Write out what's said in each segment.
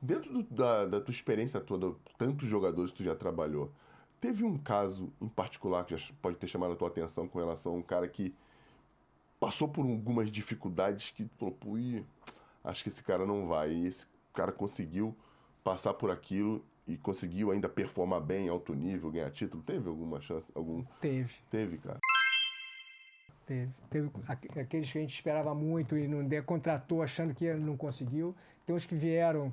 Dentro da tua experiência toda, tantos jogadores que tu já trabalhou, teve um caso em particular que já pode ter chamado a tua atenção com relação a um cara que passou por algumas dificuldades que tu falou, pô, acho que esse cara não vai. E esse cara conseguiu passar por aquilo e conseguiu ainda performar bem, alto nível, ganhar título. Teve alguma chance? Teve. Teve, cara. Teve aqueles que a gente esperava muito e não contratou achando que não conseguiu. Tem uns que vieram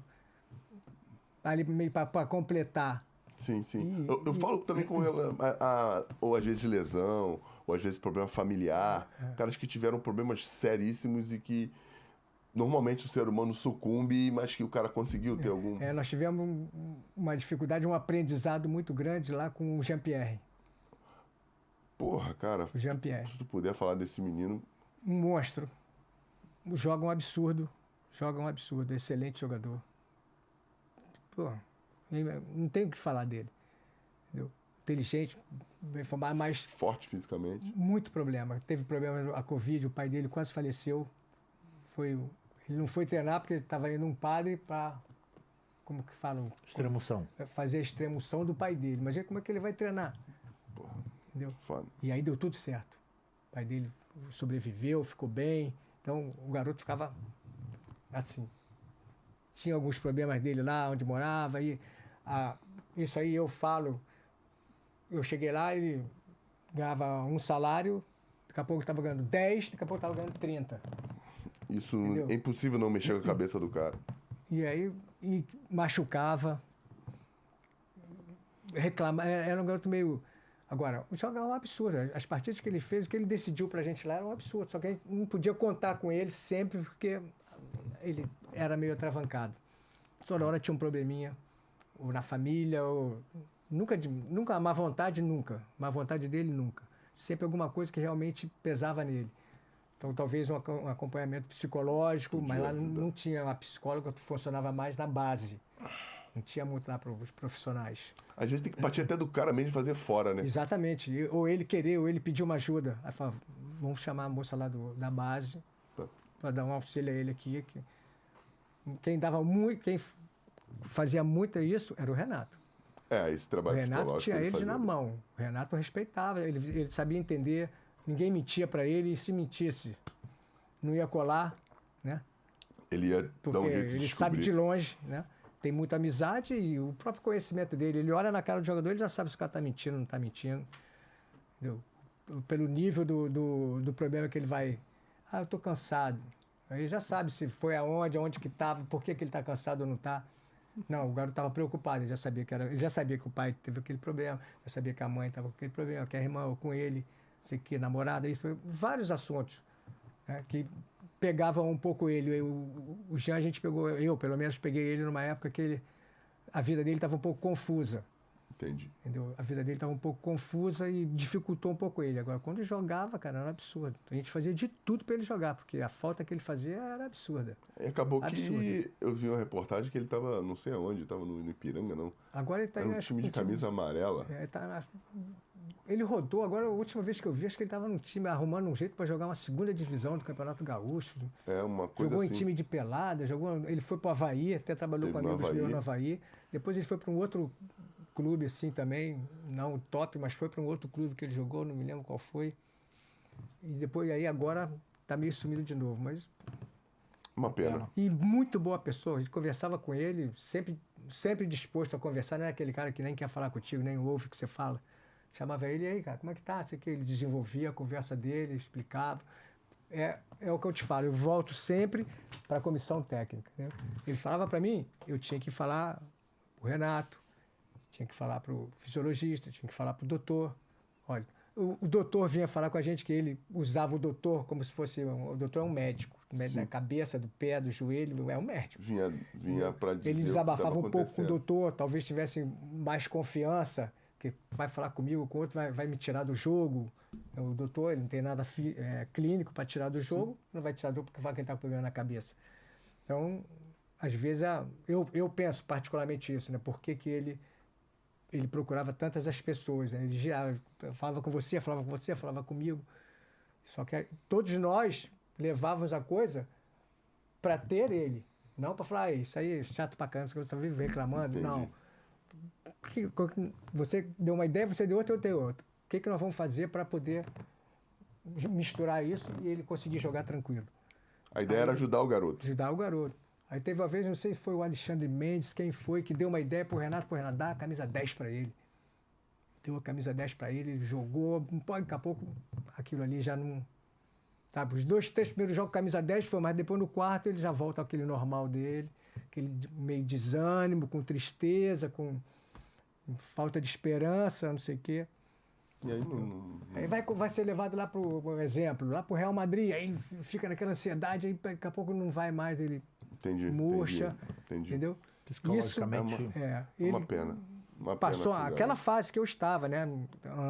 ali meio para completar. Sim, sim. Eu falo também com ela, ou às vezes lesão, ou às vezes problema familiar. Caras que tiveram problemas seríssimos e que normalmente o ser humano sucumbe, mas que o cara conseguiu ter algum... Nós tivemos uma dificuldade, um aprendizado muito grande lá com o Jean-Pierre. Porra, cara, O Jean-Pierre. se tu puder falar desse menino... Um monstro. Joga um absurdo. Excelente jogador. Pô, não tem o que falar dele. Entendeu? Inteligente, bem formado, mas... Forte fisicamente. Muito problema. Teve problema a Covid, o pai dele quase faleceu. Ele não foi treinar porque ele estava indo um padre para... Como que falam? Extremoção. Fazer a extremoção do pai dele. Imagina como é que ele vai treinar. Porra, entendeu? foda. E aí deu tudo certo. O pai dele sobreviveu, ficou bem. Então o garoto ficava assim. Tinha alguns problemas dele lá onde morava. Isso aí eu falo. Eu cheguei lá, ele ganhava um salário, daqui a pouco estava ganhando 10, daqui a pouco estava ganhando 30. Isso Entendeu? é impossível não mexer com a cabeça do cara. E aí machucava, reclamava, era um garoto meio... Agora, o jogo é um absurdo. As partidas que ele fez, o que ele decidiu pra gente lá era um absurdo. Só que a gente não podia contar com ele sempre porque ele era meio atravancado. Toda hora tinha um probleminha, ou na família, ou... Nunca, a má vontade nunca. Má vontade dele nunca. Sempre alguma coisa que realmente pesava nele. Então, talvez um acompanhamento psicológico, mas lá não tinha uma psicóloga que funcionava mais na base. Não tinha muito lá para os profissionais. Às vezes tem que partir até do cara mesmo e fazer fora, né? Exatamente. Ou ele querer, ou ele pedir uma ajuda. Aí falava, vamos chamar a moça lá da base para dar um auxílio a ele aqui. Quem fazia muito isso era o Renato. Esse trabalho O Renato tinha ele fazia. na mão. O Renato respeitava, ele sabia entender. Ninguém mentia para ele, e se mentisse, não ia colar, né? Ele ia dar um jeito de ele descobrir. sabe de longe, né? Tem muita amizade e o próprio conhecimento dele. Ele olha na cara do jogador, ele já sabe se o cara está mentindo ou não está mentindo. Entendeu? Pelo nível do problema que ele vai... eu estou cansado. Aí ele já sabe se foi aonde que estava, por que ele está cansado ou não está. Não, o garoto estava preocupado, ele já sabia que o pai teve aquele problema, já sabia que a mãe estava com aquele problema, que a irmã com ele, não sei o que, namorada, isso, vários assuntos, né, que pegavam um pouco ele. O Jean, a gente pegou, eu pelo menos peguei ele numa época que a vida dele estava um pouco confusa. Entendi. Entendeu? A vida dele estava um pouco confusa e dificultou um pouco ele. Agora, quando ele jogava, cara, era absurdo. A gente fazia de tudo para ele jogar, porque a falta que ele fazia era absurda. E acabou que eu vi uma reportagem que ele estava, não sei aonde, estava no Ipiranga, não. Agora ele está Era um time de camisa amarela. Ele rodou, agora a última vez que eu vi, acho que ele estava no time arrumando um jeito para jogar uma segunda divisão do Campeonato Gaúcho. Uma coisa jogou assim. em time de pelada, ele foi para o Havaí, até trabalhou com amigos meus no Havaí. Depois ele foi para um outro clube assim também, não top, mas foi para um outro clube que ele jogou, não me lembro qual foi. E depois aí agora está meio sumido de novo, mas... Uma pena. E muito boa pessoa, a gente conversava com ele, sempre disposto a conversar, não é aquele cara que nem quer falar contigo, nem ouve o que você fala. Chamava ele, e aí, cara, como é que tá? Sei que ele desenvolvia a conversa dele, explicava. É o que eu te falo, eu volto sempre para a comissão técnica. Né? Ele falava para mim, eu tinha que falar o Renato, tinha que falar para o fisiologista, tinha que falar para o doutor. Olha, o doutor vinha falar com a gente que ele usava o doutor como se fosse... O doutor é um médico, da cabeça, do pé, do joelho, é um médico. Vinha para dizer. Ele desabafava um pouco com o doutor, talvez tivesse mais confiança, que vai falar comigo, com o outro vai me tirar do jogo. O doutor, ele não tem nada clínico para tirar do jogo, não vai tirar do jogo porque fala que ele está com problema na cabeça. Então, às vezes, eu penso particularmente isso, né? Por que ele procurava tantas as pessoas, né? Ele girava, falava com você, falava comigo. Só que todos nós levávamos a coisa para ter ele. Não para falar, isso aí é chato pra caramba, você vive reclamando. Entendi. Não. Você deu uma ideia, você deu outra, eu dei outra. O que nós vamos fazer para poder misturar isso e ele conseguir jogar tranquilo? A ideia era ajudar o garoto. Ajudar o garoto. Aí teve uma vez, não sei se foi o Alexandre Mendes, quem foi, que deu uma ideia pro Renato dar a camisa 10 para ele. Deu a camisa 10 para ele, ele jogou, daqui a pouco aquilo ali já não... Sabe, os 2, 3 primeiros jogos camisa 10 foi, mas depois no quarto ele já volta àquele normal dele, aquele meio desânimo, com tristeza, com falta de esperança, não sei o quê. E aí Aí vai ser levado lá por exemplo, lá pro Real Madrid, aí ele fica naquela ansiedade, aí daqui a pouco não vai mais, ele entendi, murcha, entendi. entendeu? Psicologicamente. Isso, Uma pena. Uma passou pena pro aquela garoto. fase que eu estava, né?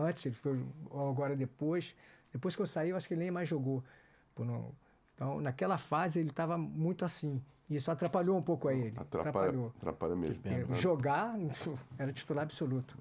Antes, ele foi, ou agora depois. Depois que eu saí, eu acho que ele nem mais jogou. Então, naquela fase, ele estava muito assim. E isso atrapalhou um pouco a ele. Atrapalha mesmo. Que pena. Jogar era titular absoluto.